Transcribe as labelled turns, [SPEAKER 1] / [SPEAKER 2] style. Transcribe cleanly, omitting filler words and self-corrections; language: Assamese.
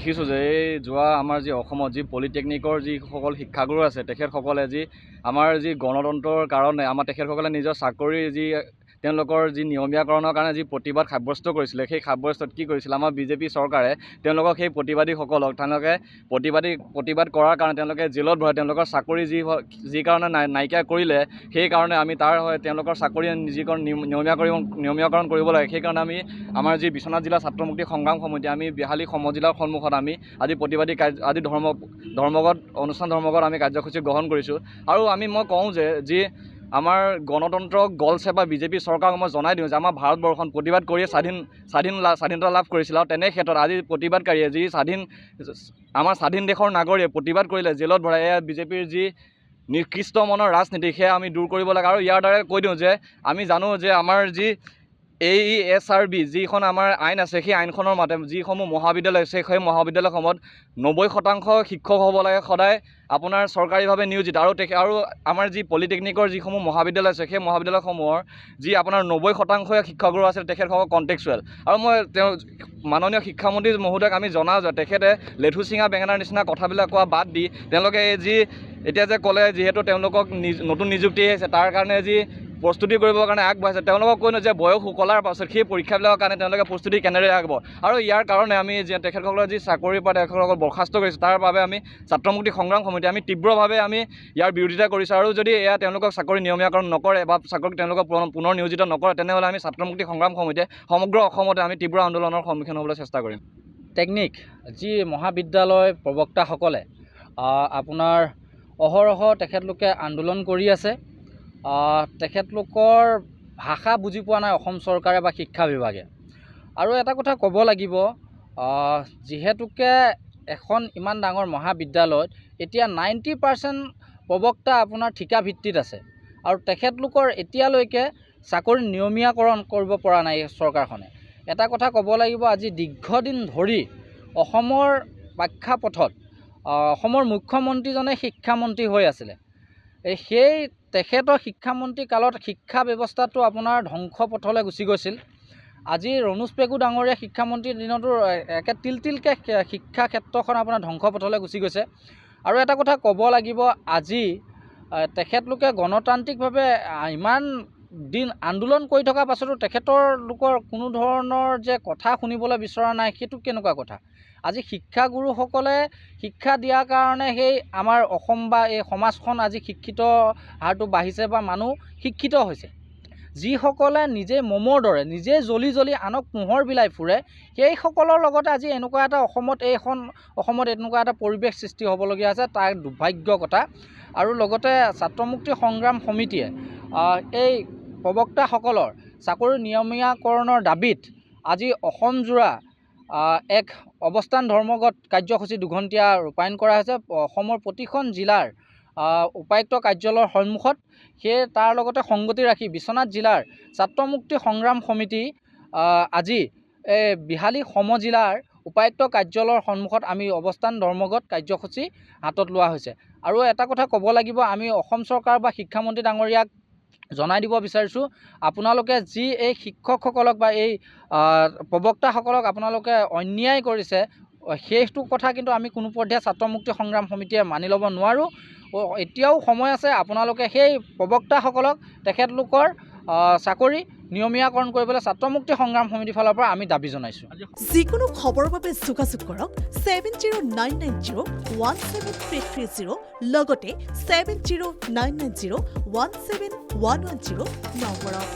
[SPEAKER 1] দেখিছোঁ যে এই যোৱা আমাৰ যি অসমত যি পলিটেকনিকৰ যিসকল শিক্ষাগুৰু আছে তেখেতসকলে যি আমাৰ যি গণতন্ত্ৰৰ কাৰণে আমাৰ তেখেতসকলে নিজৰ চাকৰি যি তেওঁলোকৰ যি নিয়মীয়াকৰণৰ কাৰণে যি প্ৰতিবাদ সাব্যস্ত কৰিছিলে সেই সাব্যস্তত কি কৰিছিলে আমাৰ বিজেপি চৰকাৰে তেওঁলোকক সেই প্ৰতিবাদীসকলক তেওঁলোকে প্ৰতিবাদ কৰাৰ কাৰণে তেওঁলোকে জেলত ভৰাই তেওঁলোকৰ চাকৰি যি কাৰণে নাইকিয়া কৰিলে সেইকাৰণে আমি তাৰ হয় তেওঁলোকৰ চাকৰি যিকণ নিয়মীয়াকৰণ কৰিব লাগে সেইকাৰণে আমি আমাৰ যি বিশ্বনাথ জিলা ছাত্ৰ মুক্তি সংগ্ৰাম সমিতি আমি বিহালী সমজিলাৰ সন্মুখত আমি আজি প্ৰতিবাদী আজি ধৰ্মগত আমি কাৰ্যসূচী গ্ৰহণ কৰিছোঁ আৰু মই কওঁ যে যি আমাৰ গণতন্ত্ৰক গলছে বা বিজেপি চৰকাৰক মই জনাই দিওঁ যে আমাৰ ভাৰতবৰ্ষখন প্ৰতিবাদ কৰিয়ে স্বাধীনতা লাভ কৰিছিল আৰু তেনে ক্ষেত্ৰত আজি প্ৰতিবাদকাৰীয়ে যি আমাৰ স্বাধীন দেশৰ নাগৰিকে প্ৰতিবাদ কৰিলে জেলত ভৰাই এয়া বিজেপিৰ যি নিকৃষ্ট মনৰ ৰাজনীতি সেয়া আমি দূৰ কৰিব লাগে আৰু ইয়াৰ দ্বাৰা কৈ দিওঁ যে আমি জানো যে আমাৰ যি AESRB যিখন আমাৰ আইন আছে সেই আইনখনৰ মতে যিসমূহ মহাবিদ্যালয় আছে সেই মহাবিদ্যালয়সমূহত 90% শিক্ষক হ'ব লাগে সদায় আপোনাৰ চৰকাৰীভাৱে নিয়োজিত আৰু আমাৰ যি পলিটেকনিকৰ যিসমূহ মহাবিদ্যালয় আছে সেই মহাবিদ্যালয়সমূহৰ যি আপোনাৰ 90% শিক্ষাগুৰু আছে তেখেতসকল কণ্টেক্সুৱেল আৰু মই তেওঁ মাননীয় শিক্ষামন্ত্ৰী মহোদয়ক আমি জনাওঁ যে তেখেতে লেঠু চিঙা বেঙেনাৰ নিচিনা কথাবিলাক কোৱা বাদ দি তেওঁলোকে এতিয়া যে ক'লে যিহেতু তেওঁলোকক নতুন নিযুক্তি আহিছে তাৰ কাৰণে যি প্ৰস্তুতি কৰিবৰ কাৰণে আগবাঢ়িছে তেওঁলোকক কৈনো যে বয়স উকলাৰ পাছত সেই পৰীক্ষাবিলাকৰ কাৰণে তেওঁলোকে প্ৰস্তুতি কেনেদৰে আগব আৰু ইয়াৰ কাৰণে আমি যে তেখেতসকলৰ যি চাকৰিৰ পৰা তেখেতসকলক বৰ্খাস্ত কৰিছোঁ তাৰ বাবে আমি ছাত্ৰ মুক্তি সংগ্ৰাম সমিতি আমি তীব্ৰভাৱে আমি ইয়াৰ বিৰোধিতা কৰিছোঁ আৰু যদি এয়া তেওঁলোকক চাকৰি নিয়মীয়াকৰণ নকৰে বা চাকৰি তেওঁলোকক পুনৰ নিয়োজিত নকৰে তেনেহ'লে আমি ছাত্ৰ মুক্তি সংগ্ৰাম সমিতিয়ে সমগ্ৰ অসমতে আমি তীব্ৰ আন্দোলনৰ সন্মুখীন হ'বলৈ চেষ্টা কৰিম।
[SPEAKER 2] টেকনিক যি মহাবিদ্যালয় প্ৰবক্তাসকলে আপোনাৰ অহৰহ তেখেতলোকে আন্দোলন কৰি আছে তেখেতলোকৰ ভাষা বুজি পোৱা নাই অসম চৰকাৰে বা শিক্ষা বিভাগে আৰু এটা কথা ক'ব লাগিব যিহেতুকে এখন ইমান ডাঙৰ মহাবিদ্যালয়ত এতিয়া 90% প্ৰবক্তা আপোনাৰ ঠিকা ভিত্তিত আছে আৰু তেখেতলোকৰ এতিয়ালৈকে চাকৰি নিয়মীয়াকৰণ কৰিব পৰা নাই চৰকাৰখনে। এটা কথা ক'ব লাগিব আজি দীৰ্ঘদিন ধৰি অসমৰ প্ৰেক্ষাপটত অসমৰ মুখ্যমন্ত্ৰীজনে শিক্ষামন্ত্ৰী হৈ আছিলে সেই তেখেতৰ শিক্ষামন্ত্ৰী কালত শিক্ষা ব্যৱস্থাটো আপোনাৰ ধ্বংস পথলৈ গুচি গৈছিল। আজি ৰণোজ পেগু ডাঙৰীয়া শিক্ষামন্ত্ৰীৰ দিনতো একে তিলতিলকৈ শিক্ষা ক্ষেত্ৰখন আপোনাৰ ধ্বংস পথলৈ গুচি গৈছে আৰু এটা কথা ক'ব লাগিব আজি তেখেতলোকে গণতান্ত্ৰিকভাৱে ইমান দিন আন্দোলন কৰি থকাৰ পাছতো তেখেতলোকৰ কোনো ধৰণৰ যে কথা শুনিবলৈ বিচৰা নাই সেইটো কেনেকুৱা কথা। আজি শিক্ষাগুৰুসকলে শিক্ষা দিয়াৰ কাৰণে সেই আমাৰ অসম বা এই সমাজখন আজি শিক্ষিত হাৰটো বাঢ়িছে বা মানুহ শিক্ষিত হৈছে। যিসকলে নিজে মমৰ দৰে নিজে জ্বলি জ্বলি আনক পোহৰ বিলাই ফুৰে সেইসকলৰ লগতে আজি এনেকুৱা এটা অসমত এনেকুৱা এটা পৰিৱেশ সৃষ্টি হ'বলগীয়া আছে তাৰ দুৰ্ভাগ্য কথা। আৰু লগতে ছাত্ৰ মুক্তি সংগ্ৰাম সমিতিয়ে এই প্ৰবক্তাসকলৰ চাকৰি নিয়মীয়াকৰণৰ দাবীত আজি অসমজোৰা এক অৱস্থান ধৰ্মগত কাৰ্যসূচী দুঘণ্টীয়া ৰূপায়ণ কৰা হৈছে অসমৰ প্ৰতিখন জিলাৰ উপায়ুক্ত কাৰ্যালয়ৰ সন্মুখত। সেয়ে তাৰ লগতে সংগতি ৰাখি বিশ্বনাথ জিলাৰ ছাত্ৰ মুক্তি সংগ্ৰাম সমিতি আজি বিহালী সমজিলাৰ উপায়ুক্ত কাৰ্যালয়ৰ সন্মুখত আমি অৱস্থান ধৰ্মগত কাৰ্যসূচী হাতত লোৱা হৈছে। আৰু এটা কথা ক'ব লাগিব আমি অসম চৰকাৰ বা শিক্ষামন্ত্ৰী ডাঙৰীয়াক জনাই দিব বিচাৰিছোঁ আপোনালোকে যি এই শিক্ষকসকলক বা এই প্ৰবক্তাসকলক আপোনালোকে অন্যায় কৰিছে সেইটো কথা কিন্তু আমি কোনো পৰ্যায়ত ছাত্ৰ মুক্তি সংগ্ৰাম সমিতিয়ে মানি ল'ব নোৱাৰোঁ। এতিয়াও সময় আছে আপোনালোকে সেই প্ৰবক্তাসকলক তেখেতলোকৰ চাকৰি নিয়মীয়াকৰণ কৰিবলৈ ছাত্ৰ মুক্তি সংগ্ৰাম সমিতিৰ ফালৰ পৰা আমি দাবী জনাইছোঁ।
[SPEAKER 3] যিকোনো খবৰৰ বাবে যোগাযোগ কৰক 7099017330 লগতে 7099017110 নম্বৰত।